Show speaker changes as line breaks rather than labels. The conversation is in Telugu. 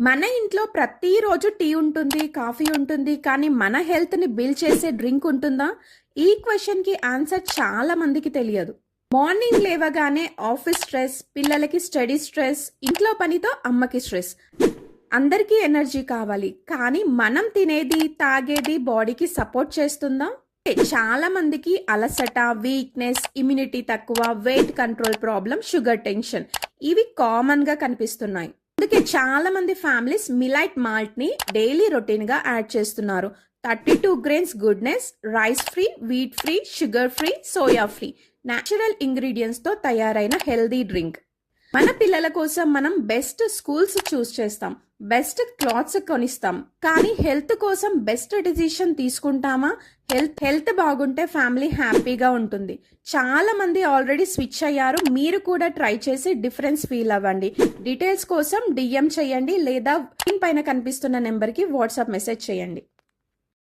మన ఇంట్లో ప్రతిరోజు టీ ఉంటుంది, కాఫీ ఉంటుంది. కానీ మన హెల్త్‌ని బిల్డ్ చేసే డ్రింక్ ఉంటుందా? ఈ క్వెషన్‌కి ఆన్సర్ చాలా మందికి తెలియదు. మార్నింగ్ లేవగానే ఆఫీస్ స్ట్రెస్, పిల్లలకి స్టడీ స్ట్రెస్, ఇంట్లో పనితో అమ్మకి స్ట్రెస్. అందరికీ ఎనర్జీ కావాలి. కానీ మనం తినేది, తాగేది బాడీకి సపోర్ట్ చేస్తుందా? చాలా మందికి అలసట, వీక్‌నెస్, ఇమ్యూనిటీ తక్కువ, weight control problem, sugar tension ఇవి కామన్‌గా కనిపిస్తున్నాయి. అందుకే చాలా మంది ఫ్యామిలీస్ మిలైట్ మాల్ట్ ని డైలీ రొటీన్ గా యాడ్ చేస్తున్నారు. 32 grains goodness, rice free, wheat free, sugar free, soya free, natural ingredients తో తయారైన హెల్దీ డ్రింక్. మన పిల్లల కోసం మనం బెస్ట్ స్కూల్స్ చూస్ చేస్తాం, బెస్ట్ క్లాత్స్ కొనిస్తాం. కానీ హెల్త్ కోసం బెస్ట్ డిసిషన్ తీసుకుంటామా? హెల్త్ బాగుంటే ఫ్యామిలీ హ్యాపీగా ఉంటుంది. చాలా మంది ఆల్రెడీ స్విచ్ అయ్యారు. మీరు కూడా ట్రై చేసి డిఫరెన్స్ ఫీల్ అవ్వండి. డీటెయిల్స్ కోసం డిఎం చేయండి లేదా పైన కనిపిస్తున్న నెంబర్కి వాట్సాప్ మెసేజ్ చేయండి.